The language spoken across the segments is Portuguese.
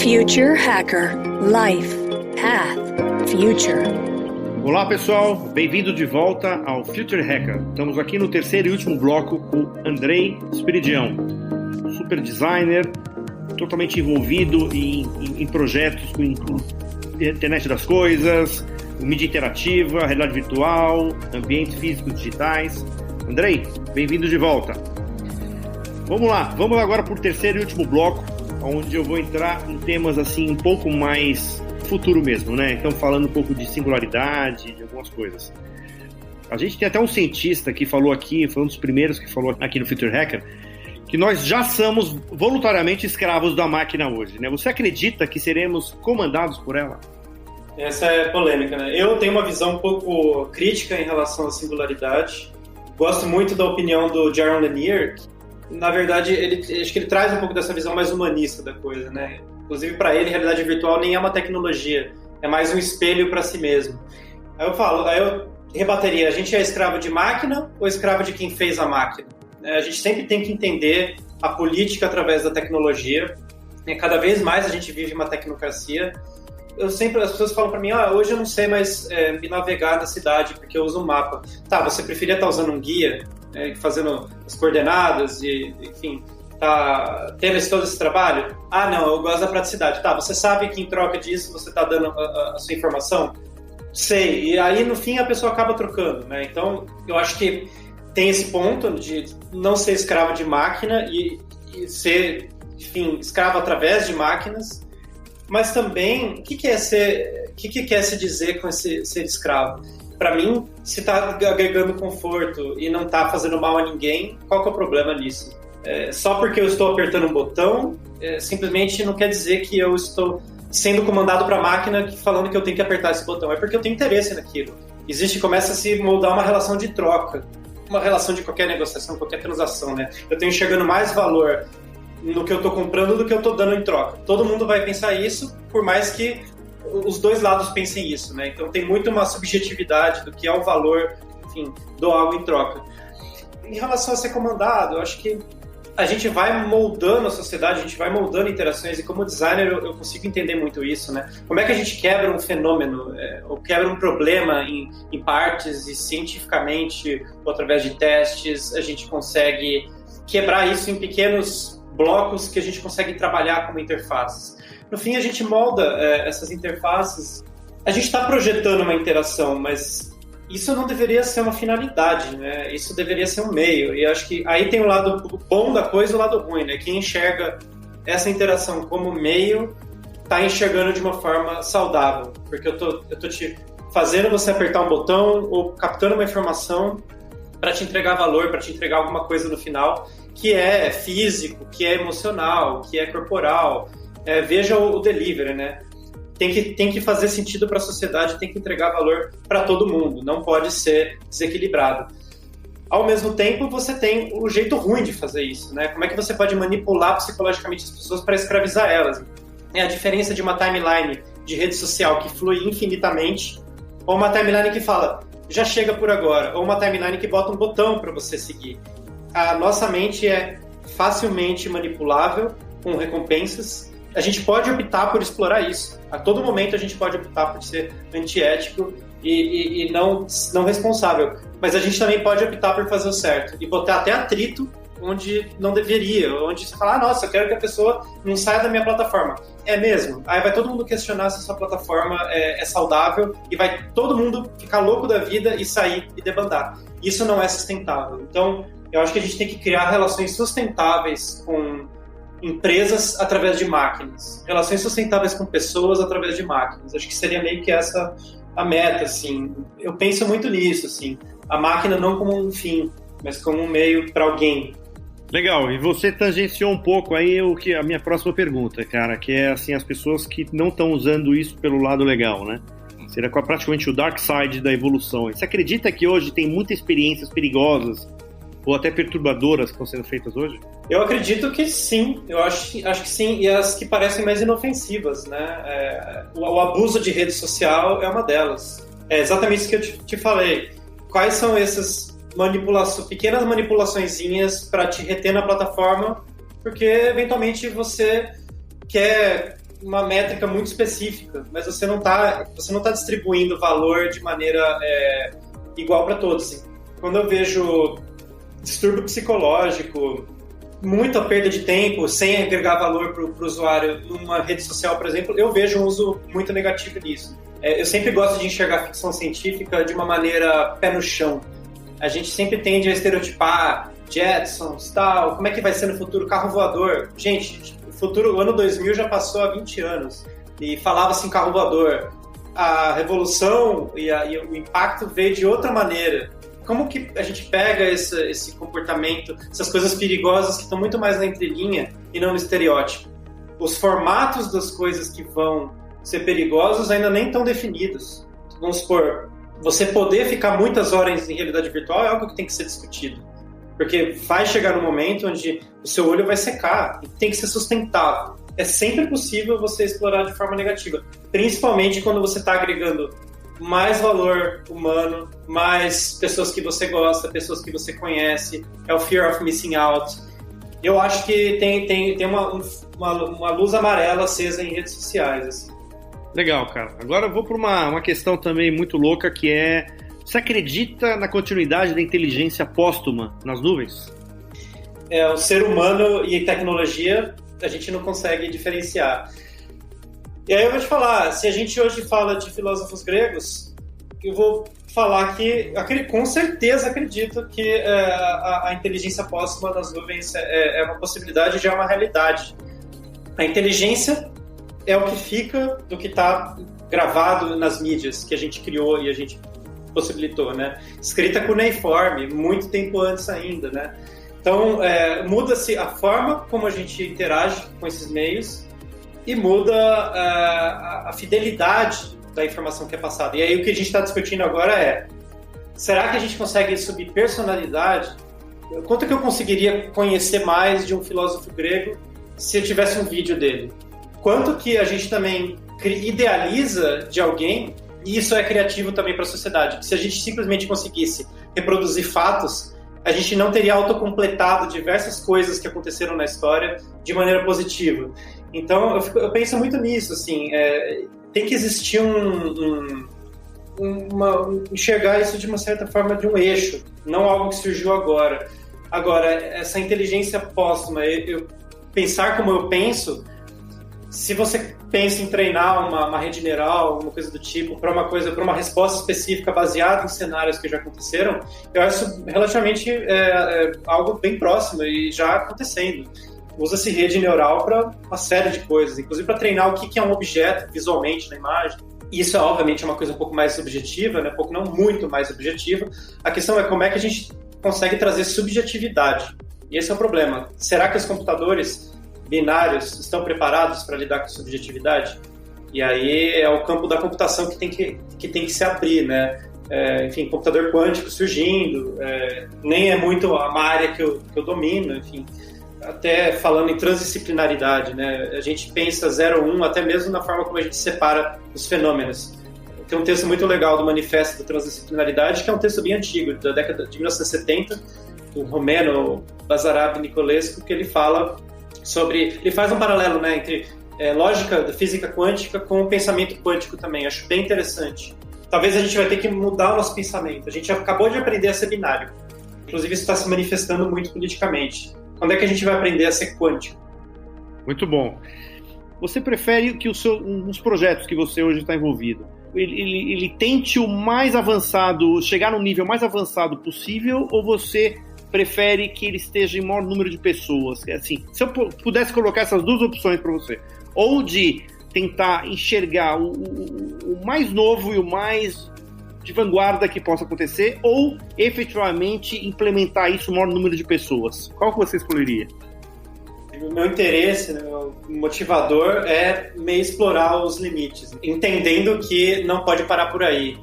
Future Hacker Life Path Future. Olá pessoal, bem-vindo de volta ao Future Hacker. Estamos aqui no terceiro e último bloco com o Andrei Spiridião, super designer, totalmente envolvido em projetos com internet das coisas, mídia interativa, realidade virtual, ambientes físicos digitais. Andrei, bem-vindo de volta. Vamos lá, vamos agora para o terceiro e último bloco, onde eu vou entrar em temas assim um pouco mais futuro mesmo, né? Então falando um pouco de singularidade, de algumas coisas. A gente tem até um cientista que falou aqui, foi um dos primeiros que falou aqui no Future Hacker, que nós já somos voluntariamente escravos da máquina hoje, né? Você acredita que seremos comandados por ela? Essa é polêmica, né? Eu tenho uma visão um pouco crítica em relação à singularidade. Gosto muito da opinião do Jaron Lanier. Na verdade, acho que ele traz um pouco dessa visão mais humanista da coisa, né? Inclusive, para ele, realidade virtual nem é uma tecnologia, é mais um espelho para si mesmo. Aí eu rebateria, a gente é escravo de máquina ou escravo de quem fez a máquina? A gente sempre tem que entender a política através da tecnologia. Cada vez mais a gente vive uma tecnocracia. As pessoas falam para mim, hoje eu não sei mais me navegar na cidade porque eu uso um mapa. Tá, você preferia estar usando um guia, fazendo as coordenadas e, enfim, tá tendo todo esse trabalho? Não, eu gosto da praticidade. Tá, você sabe que em troca disso você está dando a sua informação? Sei. E aí, no fim, a pessoa acaba trocando, né? Então, eu acho que tem esse ponto de não ser escravo de máquina e ser, enfim, escravo através de máquinas. Mas também, o que quer se dizer com esse ser escravo? Para mim, se está agregando conforto e não está fazendo mal a ninguém, qual que é o problema nisso? Só porque eu estou apertando um botão, simplesmente não quer dizer que eu estou sendo comandado para a máquina falando que eu tenho que apertar esse botão. É porque eu tenho interesse naquilo. Começa a se moldar uma relação de troca, uma relação de qualquer negociação, qualquer transação, né? Eu tenho enxergando mais valor no que eu estou comprando do que eu estou dando em troca. Todo mundo vai pensar isso, por mais que os dois lados pensem isso, né? Então tem muito uma subjetividade do que é o valor, enfim, do algo em troca. Em relação a ser comandado, eu acho que a gente vai moldando a sociedade, a gente vai moldando interações, e como designer eu consigo entender muito isso, né? Como é que a gente quebra um fenômeno, ou quebra um problema em partes, e cientificamente, ou através de testes, a gente consegue quebrar isso em pequenos blocos que a gente consegue trabalhar como interfaces. No fim, a gente molda essas interfaces. A gente está projetando uma interação, mas isso não deveria ser uma finalidade, né? Isso deveria ser um meio. E acho que aí tem o lado bom da coisa e o lado ruim, né? Quem enxerga essa interação como meio está enxergando de uma forma saudável, porque eu tô te fazendo você apertar um botão ou captando uma informação para te entregar valor, para te entregar alguma coisa no final que é físico, que é emocional, que é corporal. Veja o delivery, né? Tem que fazer sentido para a sociedade, tem que entregar valor para todo mundo, não pode ser desequilibrado. Ao mesmo tempo, você tem o jeito ruim de fazer isso, né? Como é que você pode manipular psicologicamente as pessoas para escravizar elas? É a diferença de uma timeline de rede social que flui infinitamente ou uma timeline que fala, já chega por agora, ou uma timeline que bota um botão para você seguir. A nossa mente é facilmente manipulável, com recompensas. A gente pode optar por explorar isso. A todo momento a gente pode optar por ser antiético e não responsável. Mas a gente também pode optar por fazer o certo e botar até atrito onde não deveria, onde você fala, nossa, eu quero que a pessoa não saia da minha plataforma. É mesmo? Aí vai todo mundo questionar se a sua plataforma é saudável e vai todo mundo ficar louco da vida e sair e debandar. Isso não é sustentável. Então, eu acho que a gente tem que criar relações sustentáveis com empresas através de máquinas, relações sustentáveis com pessoas através de máquinas. Acho que seria meio que essa a meta, assim. Eu penso muito nisso, assim. A máquina não como um fim, mas como um meio para alguém. Legal, e você tangenciou um pouco aí a minha próxima pergunta, cara, que é assim, as pessoas que não estão usando isso pelo lado legal, né? Seria praticamente o dark side da evolução. Você acredita que hoje tem muitas experiências perigosas ou até perturbadoras que estão sendo feitas hoje? Eu acredito que sim, eu acho que sim, e as que parecem mais inofensivas, né? O abuso de rede social é uma delas. É exatamente isso que eu te falei. Quais são essas pequenas manipulaçõezinhas para te reter na plataforma, porque eventualmente você quer uma métrica muito específica, mas você não tá distribuindo valor de maneira igual para todos. Quando eu vejo distúrbio psicológico, muita perda de tempo sem agregar valor para o usuário numa rede social, por exemplo, eu vejo um uso muito negativo nisso. Eu sempre gosto de enxergar ficção científica de uma maneira pé no chão. A gente sempre tende a estereotipar Jetsons, tal, como é que vai ser no futuro, carro voador. Gente, o ano 2000 já passou há 20 anos e falava-se em carro voador. A revolução e o impacto veio de outra maneira. Como que a gente pega esse comportamento, essas coisas perigosas que estão muito mais na entrelinha e não no estereótipo? Os formatos das coisas que vão ser perigosos ainda nem estão definidos. Vamos supor, você poder ficar muitas horas em realidade virtual é algo que tem que ser discutido. Porque vai chegar um momento onde o seu olho vai secar e tem que ser sustentável. É sempre possível você explorar de forma negativa, principalmente quando você está agregando mais valor humano, mais pessoas que você gosta, pessoas que você conhece, é o fear of missing out. Eu acho que tem uma luz amarela acesa em redes sociais. Assim. Legal, cara. Agora eu vou para uma questão também muito louca, que é: você acredita na continuidade da inteligência póstuma nas nuvens? O ser humano e tecnologia, a gente não consegue diferenciar. E aí eu vou te falar, se a gente hoje fala de filósofos gregos, eu vou falar que com certeza acredito que a inteligência póstuma nas nuvens é uma possibilidade, já é uma realidade. A inteligência é o que fica do que está gravado nas mídias que a gente criou e a gente possibilitou, né? Escrita cuneiforme, muito tempo antes ainda, né? Então, muda-se a forma como a gente interage com esses meios e muda a fidelidade da informação que é passada. E aí o que a gente está discutindo agora é: será que a gente consegue subir personalidade? Quanto que eu conseguiria conhecer mais de um filósofo grego se eu tivesse um vídeo dele? Quanto que a gente também idealiza de alguém, e isso é criativo também para a sociedade. Se a gente simplesmente conseguisse reproduzir fatos, a gente não teria autocompletado diversas coisas que aconteceram na história de maneira positiva. Então, eu penso muito nisso, assim, tem que existir enxergar isso de uma certa forma de um eixo, não algo que surgiu agora. Agora, essa inteligência póstuma, eu pensar como eu penso, se você pensa em treinar uma rede neural, alguma coisa do tipo, para uma resposta específica baseada em cenários que já aconteceram, eu acho relativamente algo bem próximo e já acontecendo. Usa-se rede neural para uma série de coisas, inclusive para treinar o que é um objeto visualmente na imagem. Isso, obviamente, é uma coisa um pouco mais subjetiva, né? Não muito mais objetiva. A questão é como é que a gente consegue trazer subjetividade. E esse é o problema. Será que os computadores binários estão preparados para lidar com subjetividade? E aí é o campo da computação que tem que se abrir, né? Enfim, computador quântico surgindo, nem é muito uma área que eu domino, enfim. Até falando em transdisciplinaridade, né? A gente pensa 0-1 até mesmo na forma como a gente separa os fenômenos. Tem um texto muito legal do Manifesto da Transdisciplinaridade, que é um texto bem antigo, da década de 1970, do romeno Basarab Nicolescu, que ele fala sobre... Ele faz um paralelo, né, entre lógica da física quântica com o pensamento quântico também. Acho bem interessante. Talvez a gente vai ter que mudar o nosso pensamento. A gente acabou de aprender a ser binário. Inclusive, isso está se manifestando muito politicamente. Quando é que a gente vai aprender a ser quântico? Muito bom. Você prefere que uns projetos que você hoje está envolvido, ele tente o mais avançado, chegar no nível mais avançado possível, ou você prefere que ele esteja em maior número de pessoas? Assim, se eu pudesse colocar essas duas opções para você, ou de tentar enxergar o mais novo e o mais de vanguarda que possa acontecer, ou efetivamente implementar isso no maior número de pessoas, qual que você escolheria? O meu interesse, né, o motivador é meio explorar os limites, entendendo que não pode parar por aí.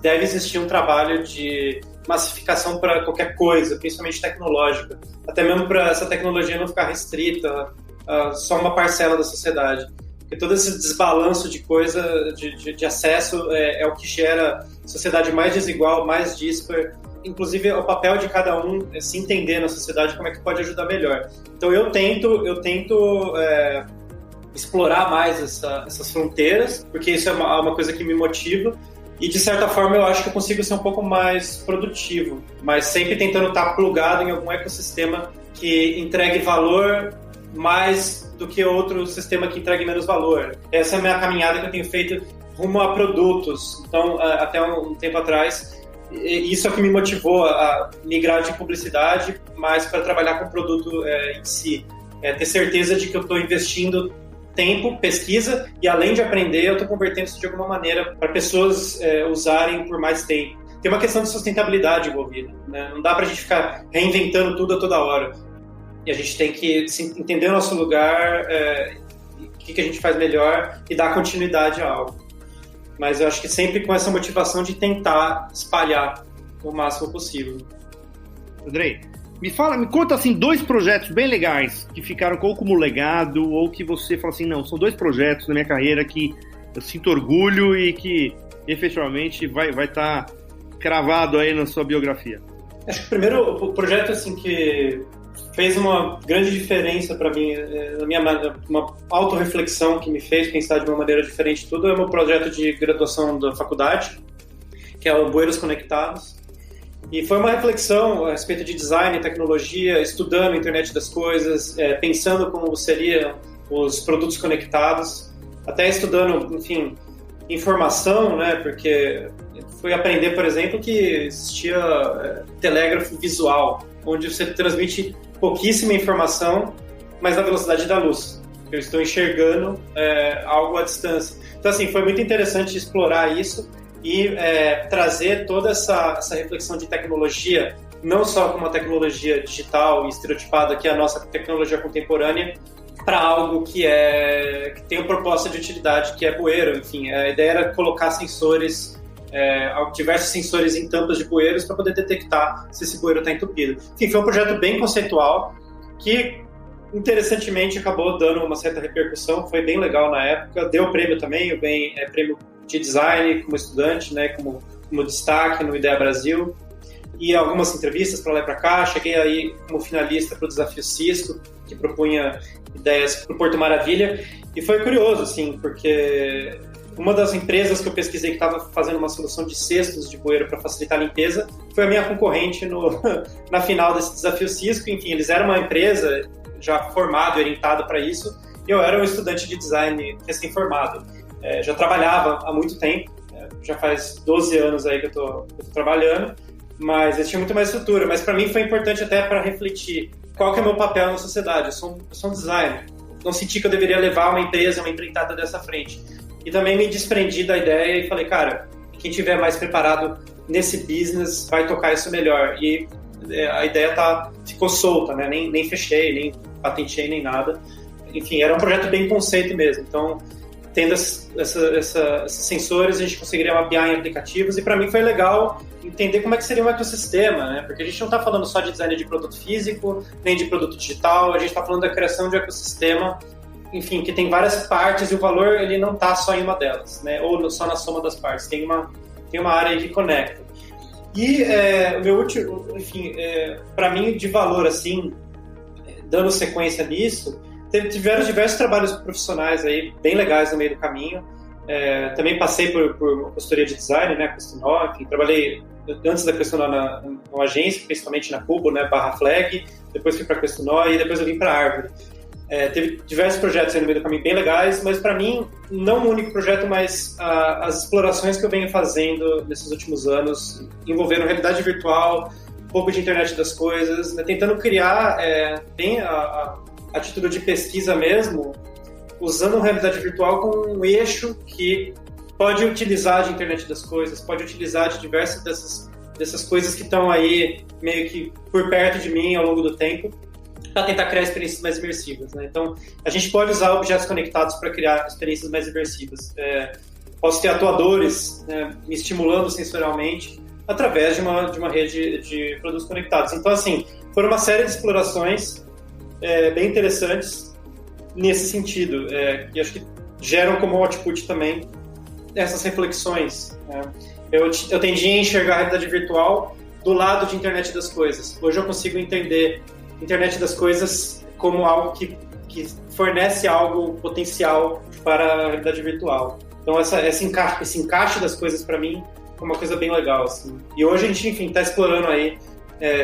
Deve existir um trabalho de massificação para qualquer coisa, principalmente tecnológica, até mesmo para essa tecnologia não ficar restrita a só uma parcela da sociedade. Porque todo esse desbalanço de coisa, de acesso, é o que gera sociedade mais desigual, mais dispar. Inclusive, o papel de cada um é se entender na sociedade como é que pode ajudar melhor. Então, eu tento explorar mais essas fronteiras, porque isso é uma coisa que me motiva. E, de certa forma, eu acho que eu consigo ser um pouco mais produtivo, mas sempre tentando estar plugado em algum ecossistema que entregue valor mais do que outro sistema que entregue menos valor. Essa é a minha caminhada que eu tenho feito rumo a produtos. Então, até um tempo atrás, isso é o que me motivou a migrar de publicidade, mais para trabalhar com o produto em si. Ter certeza de que eu estou investindo tempo, pesquisa, e além de aprender, eu estou convertendo isso de alguma maneira para pessoas usarem por mais tempo. Tem uma questão de sustentabilidade envolvida, né? Não dá para a gente ficar reinventando tudo a toda hora. E a gente tem que entender o nosso lugar, o que a gente faz melhor e dar continuidade a algo. Mas eu acho que sempre com essa motivação de tentar espalhar o máximo possível. Andrei, me conta assim 2 projetos bem legais que ficaram ou como legado ou que você fala assim, não, são 2 projetos na minha carreira que eu sinto orgulho e que efetivamente vai estar cravado aí na sua biografia. Acho que o primeiro projeto assim que fez uma grande diferença para mim, uma autorreflexão que me fez pensar de uma maneira diferente tudo, é o meu projeto de graduação da faculdade, que é o Bueiros Conectados. E foi uma reflexão a respeito de design e tecnologia, estudando a internet das coisas, pensando como seriam os produtos conectados, até estudando, enfim, informação, né? Porque fui aprender, por exemplo, que existia telégrafo visual, onde você transmite pouquíssima informação, mas na velocidade da luz. Eu estou enxergando algo à distância. Então, assim, foi muito interessante explorar isso e trazer toda essa reflexão de tecnologia, não só como uma tecnologia digital e estereotipada, que é a nossa tecnologia contemporânea, para algo que tem uma proposta de utilidade, que é bueiro. Enfim, a ideia era colocar sensores, diversos sensores em tampas de bueiros para poder detectar se esse bueiro está entupido. Enfim, foi um projeto bem conceitual que, interessantemente, acabou dando uma certa repercussão, foi bem legal na época, deu prêmio também, prêmio de design como estudante, né, como destaque no Ideia Brasil, e algumas entrevistas para lá e para cá. Cheguei aí como finalista para o Desafio Cisco, que propunha ideias para o Porto Maravilha, e foi curioso, assim, porque uma das empresas que eu pesquisei que estava fazendo uma solução de cestos de bueiro para facilitar a limpeza foi a minha concorrente na final desse Desafio Cisco. Enfim, eles eram uma empresa já formada e orientada para isso, e eu era um estudante de design recém-formado. Já trabalhava há muito tempo, já faz 12 anos aí que eu tô trabalhando, mas eu tinha muito mais estrutura. Mas para mim foi importante até para refletir qual que é o meu papel na sociedade. Eu sou um designer, não senti que eu deveria levar uma empresa, uma empreitada dessa frente. E também me desprendi da ideia e falei, cara, quem tiver mais preparado nesse business vai tocar isso melhor. E a ideia ficou solta, né? Nem fechei, nem patenteei, nem nada. Enfim, era um projeto bem conceito mesmo. Então, tendo esses sensores, a gente conseguiria mapear em aplicativos, e para mim foi legal entender como é que seria um ecossistema, né? Porque a gente não está falando só de design de produto físico, nem de produto digital, a gente está falando da criação de um ecossistema, enfim, que tem várias partes, e o valor ele não está só em uma delas, né? Ou só na soma das partes, tem uma área aí que conecta. E o meu último, enfim, para mim, de valor, assim, dando sequência nisso, tiveram diversos trabalhos profissionais aí, bem legais no meio do caminho. Também passei por uma consultoria de design, né, Questonó, enfim, trabalhei antes da Questonó numa agência, principalmente na Cubo, né, /Flag, depois fui para Questonó e depois eu vim para a Árvore. Teve diversos projetos aí no meio do caminho bem legais, mas para mim, não um único projeto, mas as explorações que eu venho fazendo nesses últimos anos, envolvendo realidade virtual, um pouco de internet das coisas, né, tentando criar bem a título de pesquisa mesmo, usando realidade virtual como um eixo que pode utilizar de internet das coisas, pode utilizar de diversas dessas coisas que estão aí meio que por perto de mim ao longo do tempo, para tentar criar experiências mais imersivas, né? Então, a gente pode usar objetos conectados para criar experiências mais imersivas. Posso ter atuadores, né, me estimulando sensorialmente através de uma rede de produtos conectados. Então, assim, foram uma série de explorações bem interessantes nesse sentido, e acho que geram como output também essas reflexões. Eu tendi a enxergar a realidade virtual do lado de internet das coisas. Hoje eu consigo entender internet das coisas como algo que que fornece algo potencial para a realidade virtual. Então esse encaixe das coisas para mim é uma coisa bem legal, assim. E hoje a gente, enfim, está explorando aí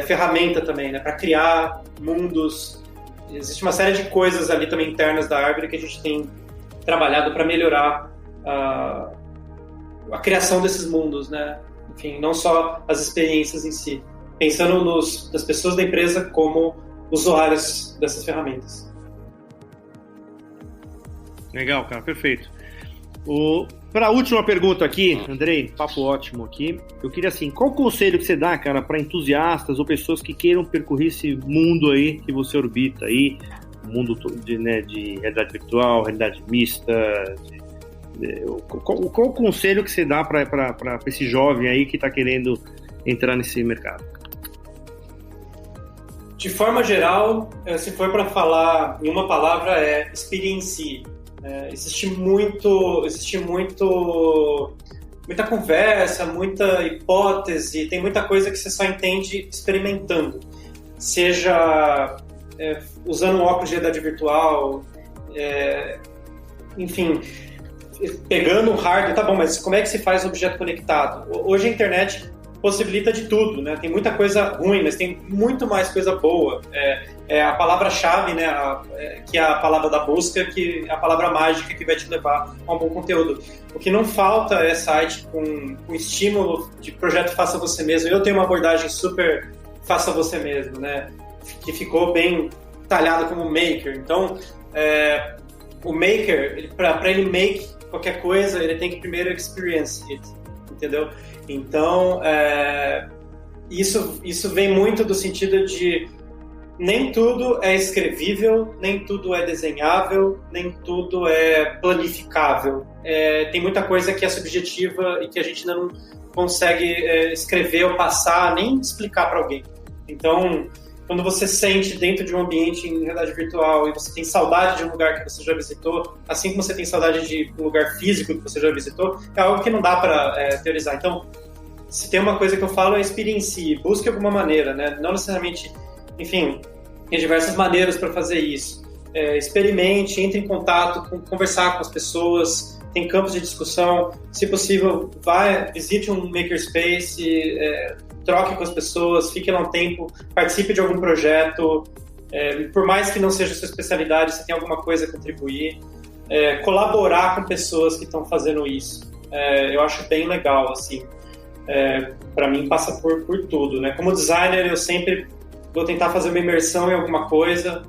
ferramenta também, né, para criar mundos. Existe uma série de coisas ali também internas da Árvore que a gente tem trabalhado para melhorar a criação desses mundos, né? Enfim, não só as experiências em si, pensando nas pessoas da empresa como usuários dessas ferramentas. Legal, cara, perfeito. Para a última pergunta aqui, Andrei, papo ótimo aqui. Eu queria assim, qual conselho que você dá, cara, para entusiastas ou pessoas que queiram percorrer esse mundo aí que você orbita aí, mundo de realidade virtual, realidade mista? Qual o conselho que você dá para esse jovem aí que está querendo entrar nesse mercado? De forma geral, se for para falar em uma palavra, experiencie. Existe muita conversa, muita hipótese, tem muita coisa que você só entende experimentando. Seja usando um óculos de realidade virtual, enfim, pegando um hardware, tá bom, mas como é que se faz objeto conectado? Hoje a internet possibilita de tudo, né? Tem muita coisa ruim, mas tem muito mais coisa boa. A palavra-chave, né? Que é a palavra da busca, que é a palavra mágica que vai te levar a um bom conteúdo. O que não falta é site com estímulo de projeto faça você mesmo. Eu tenho uma abordagem super faça você mesmo, né? Que ficou bem talhado como maker. Então, o maker, para ele make qualquer coisa, ele tem que primeiro experience it, entendeu? Então, isso vem muito do sentido de nem tudo é escrevível, nem tudo é desenhável, nem tudo é planificável. Tem muita coisa que é subjetiva e que a gente ainda não consegue escrever ou passar, nem explicar para alguém. Então, quando você sente dentro de um ambiente em realidade virtual e você tem saudade de um lugar que você já visitou, assim como você tem saudade de um lugar físico que você já visitou, é algo que não dá para teorizar. Então, se tem uma coisa que eu falo é experiencie, busque alguma maneira, né? Não necessariamente, enfim, tem diversas maneiras para fazer isso. Experimente, entre em contato, conversar com as pessoas, tem campos de discussão, se possível, visite um makerspace, troque com as pessoas, fique lá um tempo, participe de algum projeto, por mais que não seja a sua especialidade, você tem alguma coisa a contribuir, colaborar com pessoas que estão fazendo isso. Eu acho bem legal, assim. Para mim passa por tudo, né? Como designer, eu sempre vou tentar fazer uma imersão em alguma coisa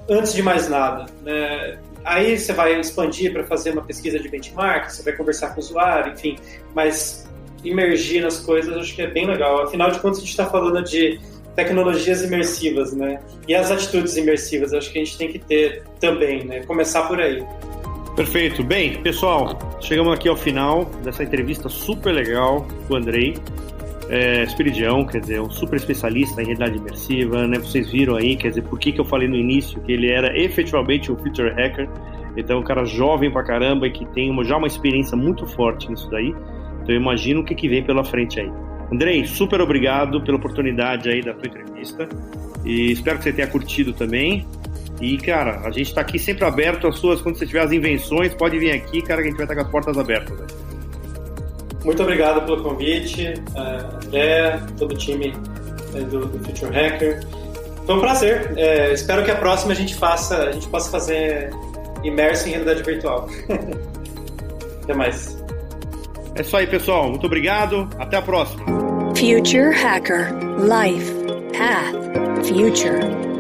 antes de mais nada, né? Aí você vai expandir para fazer uma pesquisa de benchmark, você vai conversar com o usuário, enfim, mas imergir nas coisas acho que é bem legal. Afinal de contas, a gente está falando de tecnologias imersivas, né? E as atitudes imersivas, acho que a gente tem que ter também, né? Começar por aí. Perfeito. Bem, pessoal, chegamos aqui ao final dessa entrevista super legal com o Andrei Spiridião, quer dizer, um super especialista em realidade imersiva, né? Vocês viram aí, quer dizer, por que eu falei no início que ele era efetivamente um future hacker. Então, um cara jovem pra caramba e que tem já uma experiência muito forte nisso daí. Então eu imagino o que vem pela frente aí. Andrei, super obrigado pela oportunidade aí da tua entrevista e espero que você tenha curtido também. E, cara, a gente tá aqui sempre aberto às suas, quando você tiver as invenções, pode vir aqui, cara, que a gente vai estar com as portas abertas. Né? Muito obrigado pelo convite, André, todo o time do Future Hacker. Foi um prazer. Espero que a próxima a gente possa fazer imerso em realidade virtual. Até mais. É isso aí, pessoal. Muito obrigado. Até a próxima. Future Hacker. Life. Path. Future.